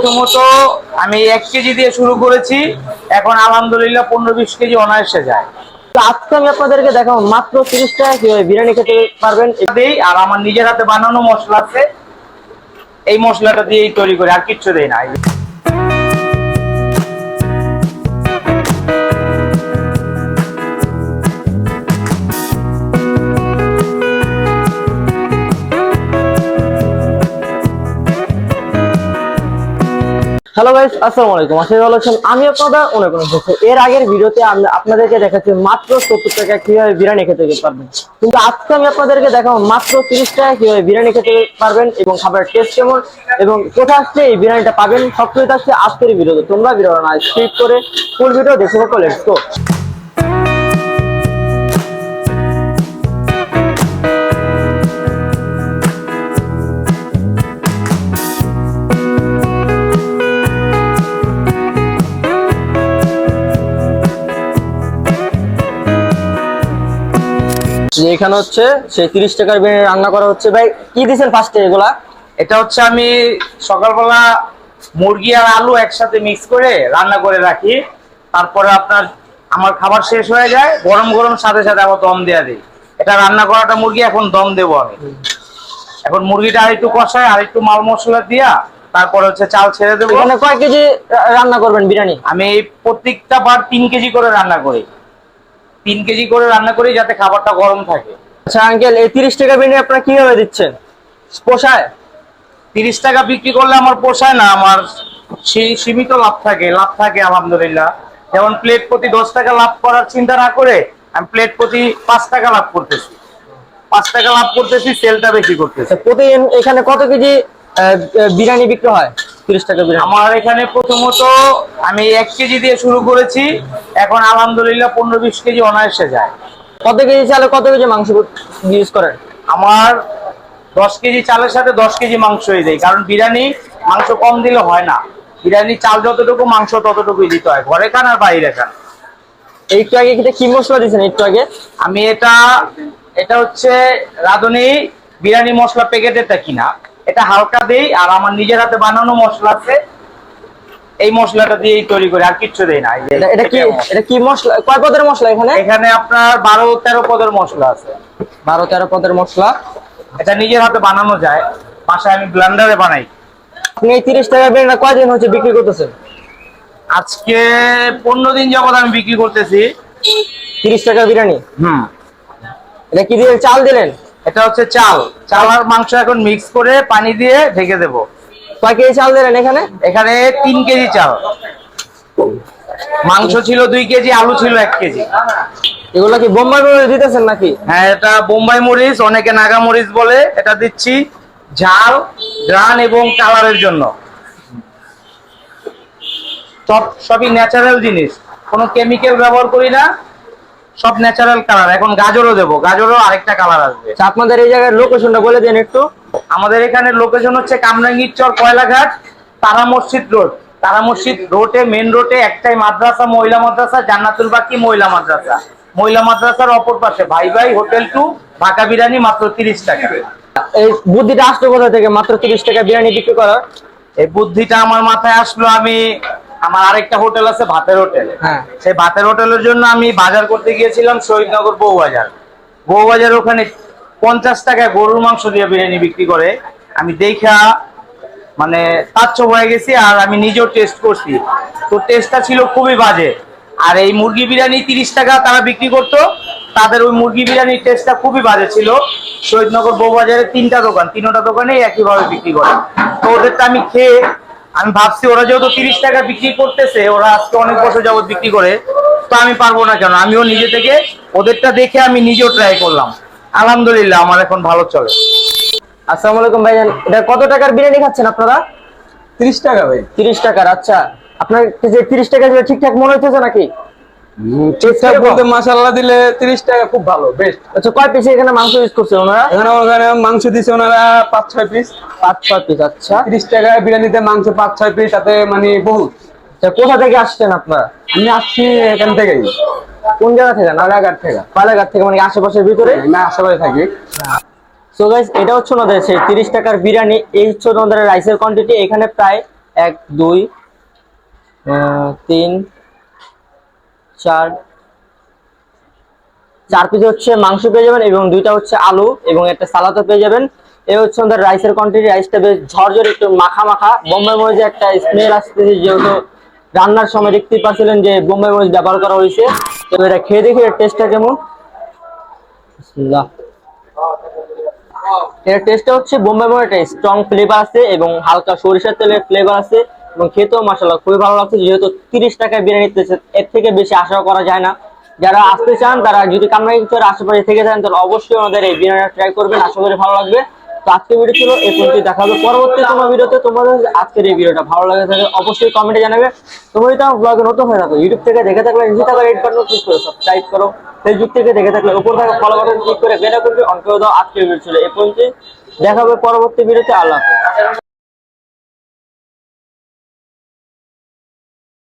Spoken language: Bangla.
প্রথমত আমি 1 কেজি দিয়ে শুরু করেছি, এখন আলহামদুলিল্লাহ 15-20 কেজি অনায়াসে যায়। তো আজকে আমি আপনাদেরকে দেখাবো মাত্র 30 টাকা কিভাবে বিরিয়ানি খেতে পারবেন। দেই আর আমার নিজের হাতে বানানো মশলা আছে, এই মশলাটা দিয়েই তৈরি করি, আর কিচ্ছু দেই না। হ্যালো গাইস, আসসালামু আলাইকুম। আশা করি ভালো আছেন। আমি আপনাদের অনেক এর আগের ভিডিওতে আমি আপনাদেরকে দেখাচ্ছি মাত্র 70 টাকা কিভাবে বিরিয়ানি খেতে পারবেন, কিন্তু আজকে আমি আপনাদেরকে দেখাবো মাত্র 30 টাকা কিভাবে বিরিয়ানি খেতে পারবেন এবং খাবারের টেস্ট কেমন এবং কোথায় আসলে এই বিরিয়ানিটা পাবেন, সবকিছু থাকছে আজকের ভিডিওতে। তোমরা ভিডিওটা না স্কিপ করে ফুল ভিডিও দেখে থাকো। Let's go. এখানে হচ্ছে সেই 30 টাকার বিরিয়ানি রান্না করা হচ্ছে। ভাই কি দিয়েছেন ফার্স্টে এগুলা? এটা হচ্ছে আমি সকালবেলা মুরগি আর আলু একসাথে মিক্স করে রান্না করে রাখি, তারপরে আমার খাবার শেষ হয়ে যায়, গরম গরম সাথে সাথে আবার দম দেওয়া দিই। এটা রান্না করাটা মুরগি, এখন দম দেবো আমি। এখন মুরগিটা আর একটু কষায়, আর একটু মাল মশলা দিয়া তারপরে হচ্ছে চাল ছেড়ে দেবো। এখানে কয় কেজি রান্না করবেন বিরিয়ানি? আমি প্রত্যেকটা বার 3 কেজি করে রান্না করি, 3 কেজি করে রান্না করি যাতে খাবারটা গরম থাকে। আচ্ছা আঙ্কেল, এই 30 টাকা বিরিয়ানি আপনারা কিভাবে দিচ্ছেন? পোষায়? 30 টাকা বিক্রি করলে আমার পোষায় না, আমার সীমিত লাভ থাকে আলহামদুলিল্লাহ। যেমন প্লেট প্রতি 10 টাকা লাভ করার চিন্তা না করে আমি প্লেট প্রতি 5 টাকা লাভ করতেছি, 5 টাকা লাভ করতেছি, সেলটা বেশি করতেছি। প্রতিদিন এখানে কত কেজি বিরিয়ানি বিক্রি হয়? 30 টাকা বিরিয়ানি আমার এখানে প্রথমত আমি 1 কেজি দিয়ে শুরু করেছি, এখন আলহামদুলিল্লাহ 15-20 কেজি অনায়াসে যায়। কত কেজি চালে কত কেজি মাংস ইউজ করেন? আমার 10 কেজি চালের সাথে 10 কেজি মাংসই দেয়, কারণ বিরিয়ানি মাংস কম দিলে হয় না। বিরিয়ানি চাল যতটুকু, মাংস ততটুকুই দিতে হয়, ঘরে খান আর বাইরে খান। একটু আগে কি মশলা দিয়েছেন? একটু আগে আমি এটা হচ্ছে রাঁধুনি বিরিয়ানি মশলা, প্যাকেটেরটা কিনা। এটা হালকা দেই আর আমার নিজের হাতে বানানো মশলা আছে, এই মশলাটা দিয়েই তৈরি করি, আর কিচ্ছু দেই না। এটা কি মশলা? কয় পদের মশলা এখানে? এখানে আপনার 12-13 পদের মশলা আছে। 12-13 পদের মশলা। এটা নিজের হাতে বানানো যায়, বাসায় আমি ব্লেন্ডারে বানাই। আপনি এই 30 টাকা বিরিয়ানি কয়দিন হচ্ছে বিক্রি করতেছেন? আজকে 15 দিন যাবত আমি বিক্রি করতেছি 30 টাকা বিরিয়ানি। এটা কি দিলেন? চাল দিলেন? এটা হচ্ছে চাল আর মাংস এখন মিক্স করে পানি দিয়ে ঢেকে দেবো। কয় কেজি চাল দিলেন এখানে? এখানে 3 কেজি চাল, মাংস ছিল 2 কেজি, আলু ছিল 1 কেজি। এগুলো কি বোম্বাই মরিচ দিতেছেন নাকি? হ্যাঁ, এটা বোম্বাই মরিচ, অনেকে নাগা মরিচ বলে। এটা দিচ্ছি ঝাল, গ্রান এবং কালারের জন্য। সবই ন্যাচারাল জিনিস, কোনো কেমিক্যাল ব্যবহার করি না, সব ন্যাচারাল কালার। এখন গাজরও দেবো, গাজরও আরেকটা কালার আসবে। আপনাদের এই জায়গার লোকেশনটা বলে দেন একটু। আমাদের এখানে লোকেশন হচ্ছে কামরাঙ্গীর চর, কয়লাঘাট, তারা মসজিদ রোড। তারা মসজিদ রোডে, মেন রোডে একটাই মাদ্রাসা, মহিলা মাদ্রাসা, জান্নাতুল বাকি মহিলা মাদ্রাসা। মহিলা মাদ্রাসার অপর পাশে ভাই ভাই হোটেল 2, ঢাকা বিরিয়ানি মাত্র 30 টাকা। এই বুদ্ধিটা আসলো কোথা থেকে মাত্র 30 টাকা বিরিয়ানি বিক্রি করার? এই বুদ্ধিটা আমার মাথায় আসলো, আমার আরেকটা হোটেল আছে, ভাতের হোটেল। হ্যাঁ, সেই ভাতের হোটেলের জন্য আমি বাজার করতে গিয়েছিলাম শহীদনগর বউবাজার। ওখানে 50 টাকায় গরুর মাংস দিয়ে বিরিয়ানি বিক্রি করে। আমি দেখা মানে তাজ্জব হয়ে গেছি, আর আমি নিজেও টেস্ট করছি, তো টেস্টটা ছিল খুবই বাজে। আর এই মুরগি বিরিয়ানি 30 টাকা তারা বিক্রি করতো, তাদের ওই মুরগি বিরিয়ানির টেস্টটা খুবই বাজে ছিল। শহীদনগর বউবাজারে 3টা দোকান, 3টা দোকানে একইভাবে বিক্রি করে। তো ওদেরটা আমি খেয়ে আমি ভাবছি, ওরা যেহেতু 30 টাকা বিক্রি করতেছে, ওরা আজকে অনেক বছর যাবত বিক্রি করে, তো আমি পারবো না কেন? আমিও নিজে থেকে ওদেরটা দেখে আমি নিজেও ট্রাই করলাম। আলহামদুলিল্লাহ আমার এখন ভালো চলে। আসসালামু আলাইকুম ভাইজান, এটা কত টাকার বিরিয়ানি খাচ্ছেন আপনারা? 30 টাকা ভাই। 30 টাকার। আচ্ছা, আপনার যে 30 টাকা ঠিকঠাক মনে হচ্ছে নাকি? ঠিকঠাক বলতে মাশাআল্লাহ দিলে 30 টাকা খুব ভালো, বেস্ট। আচ্ছা, কয় পিস এখানে মাংস ইউজ করছে ওনারা? ওখানে মাংস দিছে ওনারা 5-6 পিস। 5-6 পিস। আচ্ছা, 30 টাকা বিরিয়ানিতে মাংস 5-6 পিস, তাতে মানে বহুত। কোথা থেকে আসছেন আপনারা? আমি আসছি এখান থেকেই। কোন জায়গা থেকে? কয়লাঘাট থেকে। কয়লাঘাট থেকে, মানে আশেপাশের ভিতরে? না, আশেপাশে থাকি। সো গাইস, এটা হচ্ছে ওনাদের সেই 30 টাকার বিরিয়ানি। এই হচ্ছে ওনাদের রাইসের কোয়ান্টিটি। এখানে প্রায় 1 2 3 4 পিস হচ্ছে মাংস পেয়ে যাবেন এবং 2টা হচ্ছে আলু এবং একটা সালাদও পেয়ে যাবেন। এই হচ্ছে আমাদের রাইসের কোয়ান্টিটি। রাইসটা বেশ ঝরঝরে একটু মাখা মাখা, বোম্বাই মরিচে একটা স্মেল আসতেছে, যেহেতু রান্নার সময় দেখতেই পাচ্ছিলেন যে বোম্বাই মরিচ ব্যবহার করা হয়েছে। তো এটা খেয়ে দেখি এর টেস্টটা কেমন। বিসমিল্লাহ। এর টেস্টটা হচ্ছে বোম্বাই মরিচের স্ট্রং ফ্লেভার আছে এবং হালকা সরিষার তেলের ফ্লেভার আছে এবং খেতেও মাশাআল্লাহ খুবই ভালো লাগছে। যেহেতু 30 টাকায় বিরিয়ানি নিতেছে, এর থেকে বেশি আশা করা যায় না। যারা আসতে চান, তারা যদি কামরাঙ্গীরচর আশেপাশে থেকে যান, তাহলে অবশ্যই আমাদের এই বিরিয়ানিটা ট্রাই করবেন, আশা করি ভালো লাগবে। তো আজকের ভিডিও ছিল এই পর্যন্ত, দেখা হবে পরবর্তী কোনো ভিডিওতে। তোমাদের আজকের এই ভিডিওটা ভালো লাগে থাকে অবশ্যই কমেন্টে জানাবে। তোমরা যদি আমার ব্লগে নতুন হয়ে থাকো, ইউটিউব থেকে দেখে থাকলে নিচে থাকা রেড বাটন ক্লিক করে সাবস্ক্রাইব করো, ফেসবুক থেকে দেখে থাকলে উপর থাকা ফলো বাটন ক্লিক করে বেল আইকনটি অন করে দাও। আজকের ভিডিও ছিল এই পর্যন্ত, দেখা হবে পরবর্তী ভিডিওতে। আল্লাহ হাফেজ।